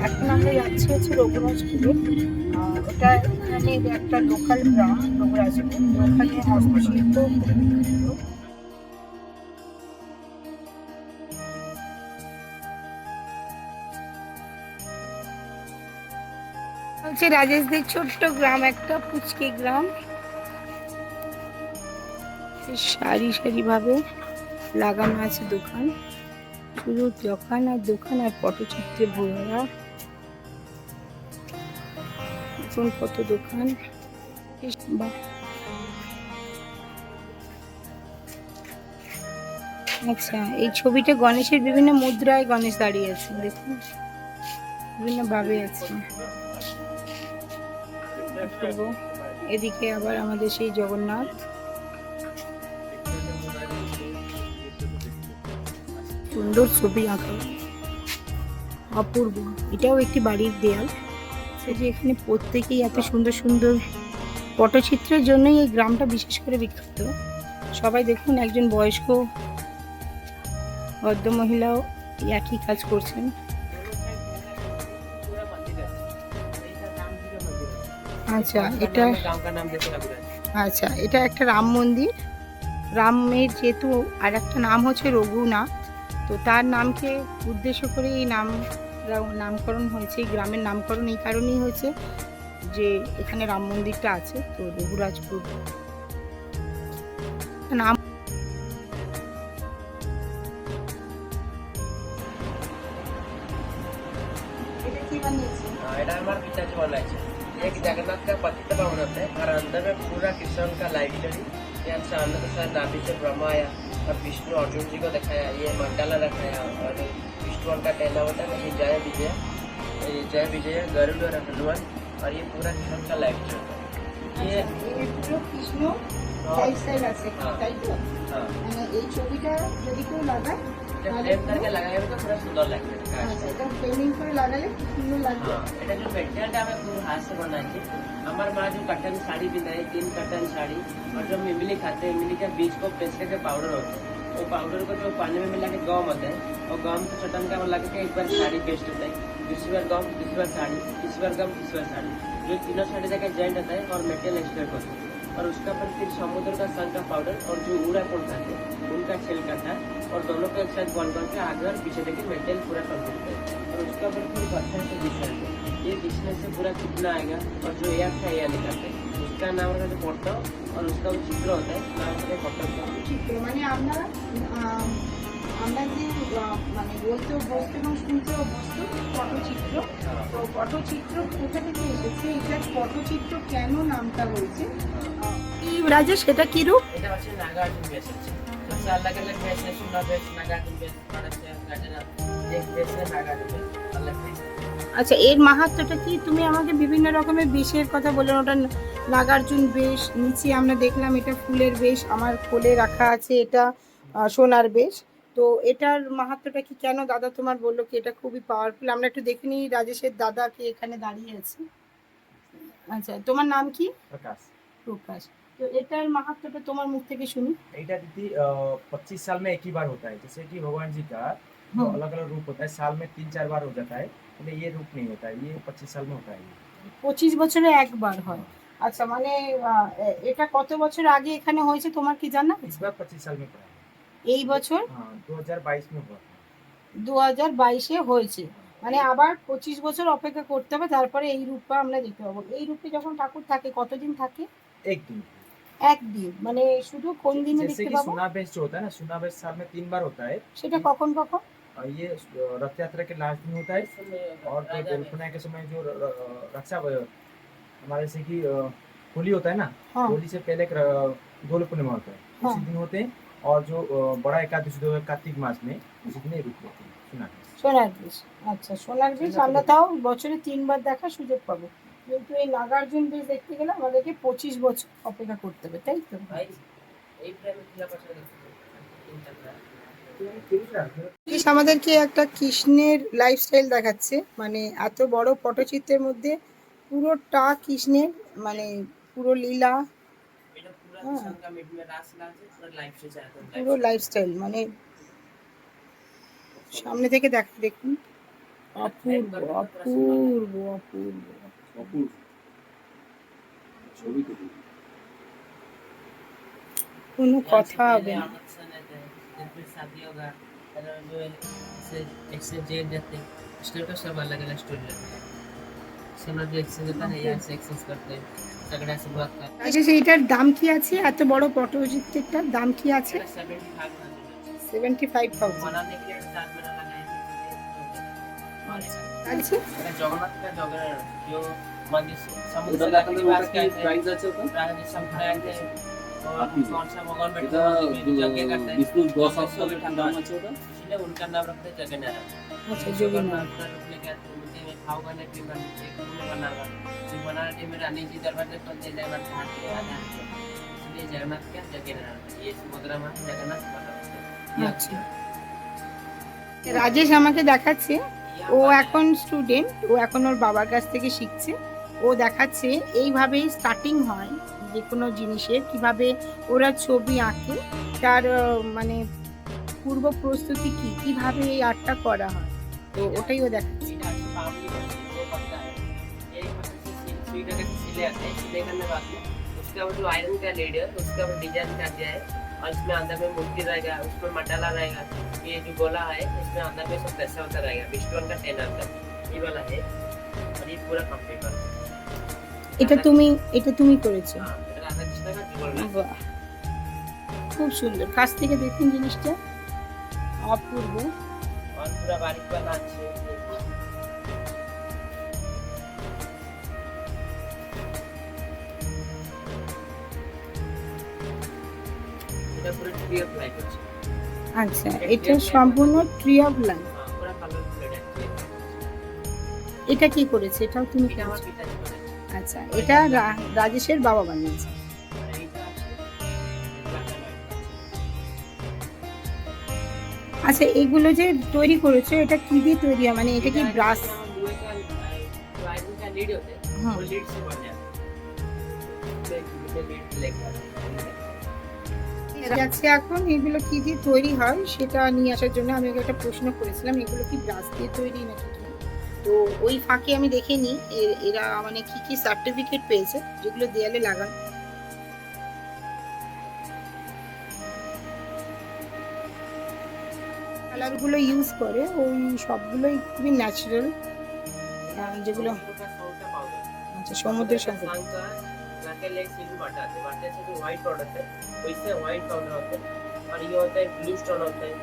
এখন আমরা যাচ্ছি হচ্ছে রঘুরাজপুরে। ওটা এখানে একটা লোকাল গ্রাম রঘুরাজপুর, ওখানে হস্তশিল্প খুব বিখ্যাত। হচ্ছে রাজেশদের ছোট্ট গ্রাম, একটা পুচকে গ্রাম, সারি সারি ভাবে লাগানো আছে দোকান, শুধু দোকান আর দোকান আর পটচিত্রে ভরা। এখন কত দোকান! আচ্ছা, এই ছবিটা গণেশের বিভিন্ন মুদ্রায় গণেশ দাঁড়িয়ে আছে, দেখুন বিভিন্ন ভাবে আছে। এদিকে আবার আমাদের সেই জগন্নাথ, সুন্দর ছবি আঁকা, অপূর্ব। এটাও একটি বাড়ির দেয়াল। যে এখানে প্রত্যেকেই এত সুন্দর সুন্দর পটচিত্রের জন্যই এই গ্রামটা বিশেষ করে বিখ্যাত। সবাই দেখুন, একজন বয়স্ক ভদ্রমহিলাও একই কাজ করছেন। আচ্ছা, এটা একটা রাম মন্দির। রামের যেহেতু আর একটা নাম হচ্ছে রঘুনাথ, তো তার নামকে উদ্দেশ্য করে এই নামকরণ হয়েছে। এই গ্রামের নামকরণ এই কারণেই হয়েছে যে এখানে রাম মন্দিরটা আছে, তো রঘুরাজপুর নাম। এটা আমার पिताजी बनाए एक जगन्नाथ का पतित पावन है और अंदर में पूरा कृष्ण का लाइफ स्टोरी। यहाँ सामने तो सर नाभि से ब्रह्मा आया और विष्णु अर्जुन जी को दिखाया, ये मंडाला रखाया और विष्णु का टेला होता है, ये जय विजय गरुड़ और हनुमान, और ये पूरा कृष्ण का लाइफ स्टोरी। ये কৃষ্ণ লাইফস্টাইল আছে, তাই তো? মানে এই ছবিটা যদি কেউ লাগায় फ्रेम करके लगाए तो पूरा सुंदर लगता है। আচ্ছা, এটা ফ্রেমিং করে লাগালে কি সুন্দর লাগবে। এটা जो मेटेरियल हमें पूरा हाथ से बनाई थी। हमारे माँ जो कटन साड़ी बनाई, 3 कटन साड़ी, और जो इमली खाते हैं, इमली के बीज को पेस्ट करके पाउडर होता है, वो पाउडर को जो पानी में मिला के गम होता है, और गम को चटन का लगा के एक बार साड़ी पेस्ट होता है, दूसरी बार गम, दूसरी बार साड़ी, तीसरी बार गम, तीसरी बार साड़ी, जो तीनों साड़ी जगह जॉइंट होता है और मेटेरियल एक्सट्रैक्ट होता है। और उसका पर फिर समुद्र का सन का पाउडर और जो उड़ा कौन खाते हैं उनका छिलका था, और दोनों को एक साथ बॉल करके आगे और पीछे देखिए मेटेरियल पूरा कंप्लीट है। और उसका पर फिर पत्थर से घिसना है, ये घिसने से पूरा चिपना आएगा, और जो एयर था एयर निकालते हैं, उसका नाम होता है पट्ट, और उसका जो चित्र होता है नाम होता है पट्ट চিত্র। মানে আমরা যে মানে বলতে অভ্যস্ত এবং শুনতে অভ্যস্ত পটচিত্র, তো পটচিত্র কোথা থেকে এসেছে, এটা পটচিত্র কেন নামটা হয়েছে, কি রাজেশ সেটা কি রূপ? এটা হচ্ছে নাগার্জুন বেশ আছে, जैसे अलग अलग बेस है, सुना बेस, नागार्जुन बेस, एक बेस है नागार्जुन बेस, अलग बेस। আচ্ছা, এর মাহাত্ম্যটা কি? তুমি আমাকে বিভিন্ন রকমের বেশের কথা বললেন, ওটা নাগার্জুন বেশ, নিচে আমরা দেখলাম এটা ফুলের বেশ, আমার কোলে রাখা আছে এটা সোনার বেশ। তো এটার মাহাত্ম্যটা কি, কেন দাদা তোমার বললো কি এটা খুবই পাওয়ারফুল? আমরা একটু দেখে নিই রাজেশের দাদাকে এখানে দাঁড়িয়ে আছে। আচ্ছা, তোমার নাম কি? प्रकाश। প্রকাশ। তো এটার মাহাত্ম্যটা তোমার মুখ থেকে শুনি। एटा दीदी 25 साल में एक ही बार होता है, जैसे कि भगवान जी का अलग अलग रूप होता है, साल में 3-4 बार हो जाता है, लेकिन ये रूप नहीं होता है, ये 25 साल में होता है। 25 বছরে একবার হয়। আচ্ছা, মানে এটা কত বছর আগে এখানে হয়েছে তোমার কি জানা? इस बार 25 साल में पड़ा है। এই বছর 2022 में हुआ था। 2022-এ হয়েছে, মানে আবার 25 বছর অপেক্ষা করতে হবে, তারপরে এই রূপটা আমরা দেখতে পাবো। এই রূপে যখন ঠাকুর থাকে কতদিন থাকে? एक दिन। একদিন, মানে শুধু কোন দিনে जैसे দেখতে कि পাবো? सुनाबेश जो होता है ना, सुनाबेश साल में 3 बार होता है। সেটা কখন কখন? ये रथ यात्रा के लास्ट दिन होता है, और जो दोलपुना के समय जो रक्षा हमारे जैसे कि होली होता है ना, हाँ। होली से पहले दोल पूर्णिमा होता है, हाँ। उसी दिन होते हैं। और जो बड़ा एकादशी जो है कार्तिक मास में, उसी दिन रूप होते हैं সোনার বেশ। আচ্ছা, সোনার বেশ আমরা তাও বছরে 3 বার দেখার সুযোগ পাবো, কিন্তু এই নাগার্জুন বেশ দেখতে গেলে আমাদেরকে 25 বছর অপেক্ষা করতে হবে, তাই তো? আমাদেরকে একটা কৃষ্ণের লাইফস্টাইল দেখাচ্ছে, মানে এত বড় পটচিত্রের মধ্যে পুরোটা কৃষ্ণের, মানে পুরো লীলা, পুরো লাইফস্টাইল, মানে সামনে থেকে দেখুন অপূর্ব অপূর্ব অপূর্ব অপূর্ব ছবি তো দেখি। কোনো কথা হবে না। शादी होगा जो एक्सचेंज जाते स्टोर का सब अलग अलग स्टोरी रहते हैं सोना जो एक्सचेंज होता है यहाँ से एक्सचेंज करते हैं झगड़ा से बात करते আচ্ছা সেইটার দাম কি আছে? এত বড় পটচিত্রটার দাম কি আছে? हैं 75 75,000 बनाने के लिए 4 महीना लगाए আছে। जगन्नाथ का जगह जो मंदिर समुद्र ওটা से দেখালে लाके ওটা पास কি गए थे প্রাইস আছে ওটা? राजस्थान खड़े थे और আপনি कौन सा भगवान बैठे এটা थे यज्ञ करते हैं বিষ্ণুর 10 অষ্টকের কি দাম আছে ওটা? इसलिए उनका नाम रखते हैं जगन्नाथ আচ্ছা জগন্নাথ। अपना रुकने क्या मुझे मैं खाऊंगा नहीं पीऊंगा नहीं एक रूम में बनाऊंगा जो बनाना टाइम में रानी जी दरवाजे पर दे जाएगा घाट के आ जाने इसलिए जगन्नाथ क्या जगन्नाथ ये समुद्र में जगन्नाथ बना আচ্ছা রাজেশ আমাকে দেখাচ্ছে, ও এখন স্টুডেন্ট, ও এখন ওর বাবার কাছ থেকে শিখছে। ও দেখাচ্ছে এইভাবেই স্টার্টিং হয় যে কোনো জিনিসের, কিভাবে ওরা ছবি আঁকে, তার মানে পূর্ব প্রস্তুতি কি, কিভাবে এই আর্টটা করা হয়, তো ওটাই ও দেখাচ্ছে। उसका वो जो आयरन का लेड है उसका वो डिजाइन कर दिया है और इसमें अंदर में मूर्ति रहेगा उसमें मटाला रहेगा ये जो गोला है इसमें अंदर में सब पैसा होता रहेगा बिस्टोन का 10 अंदर ये वाला है और ये पूरा कंप्लीट है এটা তুমি করেছো? हाँ राधा कृष्ण का जुगल है বাহ, খুব সুন্দর। কাছ থেকে দেখুন জিনিসটা, অপূর্ব। और पूरा बारीक वाला अच्छे এটা পুরো ট্রি অফ লাইফ আছে আচ্ছা এটা সম্পূর্ণ ট্রি অফ লাইফ। হ্যাঁ পুরো কালার প্লেট আছে এটা কি করেছে? এটাও তুমি এটা আমার করেছো? পিতাজি করে আচ্ছা এটা রাজেশের বাবা বানিয়েছে। আর এইটা আছে black and white আছে। আচ্ছা এগুলো যে তৈরি করেছো এটা কি দিয়ে তৈরি হয়, মানে এটা কি ব্রাশ? लोहे का जो आयरन का लीड होते हैं हाँ। वो लीड से बन जाता है लीड लेकर যাচ্ছে এখন এগুলো কি দিয়ে তৈরি হয় সেটা নিয়ে আসার জন্য আমি ওকে একটা প্রশ্ন করেছিলাম, এগুলো কি ব্রাশ দিয়ে তৈরি নাকি কি? তো ওই ফাঁকে আমি দেখে নিই এরা মানে কি কি সার্টিফিকেট পেয়েছে যেগুলো দেয়ালে লাগান। কালারগুলো ইউজ করে ওই সবগুলোই খুবই ন্যাচারাল, যেগুলো का सौंटा पाउडर আচ্ছা সমুদ্রের সঙ্গে। सांग का नाके ले सिल्वर बाटाते बाटे से जो व्हाइट पाउडर है वैसे व्हाइट पाउडर होता है और ये होता है ब्लू स्टोन होता है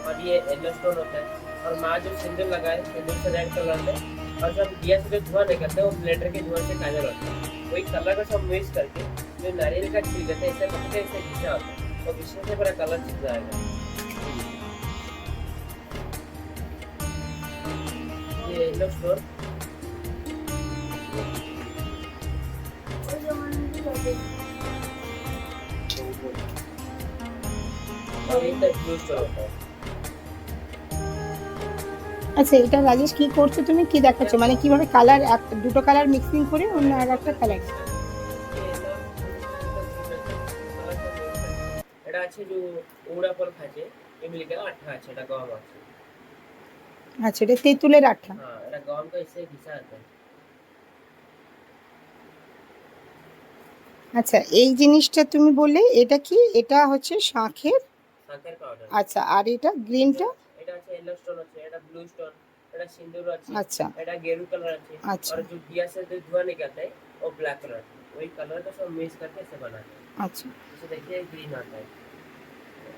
और ये येलो स्टोन होता है और माँ जो सिंदूर लगाए सिंदूर से रेड कलर में और जब दिया से जो धुआं निकलता है वो ब्लेंडर के धुआं से काजल होता है वही कलर को सब मिक्स करके जो नारियल का छिलका है इसे पकड़े इसे घिसा होता है और घिसने से पूरा कलर छिप जाएगा ये येलो स्टोन और ये तक ब्लू स्टोन होता है আচ্ছা এটা রাজেশ কি করছো তুমি, কি দেখাচ্ছ, মানে কিভাবে কালার দুটো কালার মিক্সিং করে অন্য আর একটা কালার? এটা আছে যে উড়া ফল খাচ্ছে এমনি কেন আঠা আছে এটা গম আছে আচ্ছা এটা তেঁতুলের আঠা। হ্যাঁ এটা গম का इससे घिसा आता है আচ্ছা এই জিনিসটা তুমি বললে এটা কি, এটা হচ্ছে শাঁখের। সাকের পাউডার আচ্ছা আর এটা গ্রিনটা? এটা আছে येलो स्टोन আছে এটা ব্লू स्टोन এটা सिंदूर আছে আচ্ছা এটা गेरू कलर আছে अच्छा। और जो दिया से जो धुआं निकलता है वो ब्लैक कलर वही कलर को सब मिक्स करके ऐसे बनाते हैं আচ্ছা इसे देखिए ग्रीन आता है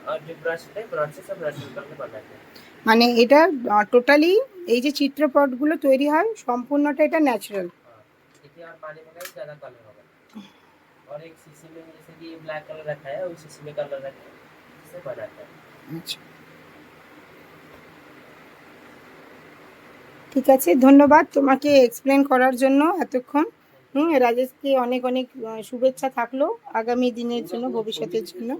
और जो ब्रश है ब्रश से सब ब्रश करके बनाते हैं মানে এটা টোটালি এই যে চিত্রপটগুলো তৈরি হয় সম্পূর্ণটা এটা ন্যাচারাল। हाँ देखिए और पानी में लगाए ज़्यादा कलर होगा और एक शीशी में जैसे कि ब्लैक कलर रखा है उस शीशी में कलर रखा है इसे बनाता है আচ্ছা ঠিক আছে, ধন্যবাদ তোমাকে এক্সপ্লেন করার জন্য এতক্ষণ। রাজেশকে অনেক অনেক শুভেচ্ছা থাকলো আগামী দিনের জন্য, ভবিষ্যতের জন্য।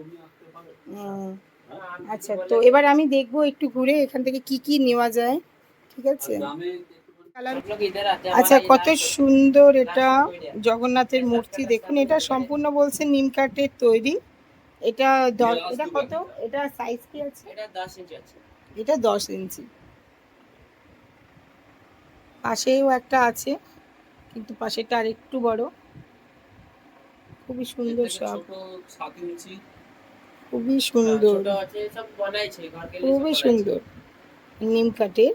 আচ্ছা তো এবার আমি দেখবো একটু ঘুরে এখান থেকে কি কি নেওয়া যায়, ঠিক আছে? দামে কালার हम लोग इधर आते हैं আচ্ছা हमारा কত इलाज সুন্দর এটা জগন্নাথের মূর্তি, দেখুন এটা সম্পূর্ণ বলছে নিম কাঠের তৈরি। এটা এটা কত, এটা সাইজ কি আছে? এটা 10 इंच আছে এটা 10 ইঞ্চি। পাশেও একটা আছে, কিন্তু পাশেটা আর একটু বড়। খুবই সুন্দর সব, ছোট 7 ইঞ্চি খুবই সুন্দর, ছোট আছে সব বানাইছে ঘর के लिए सब খুবই বানাইছে সুন্দর নিম কাঠের।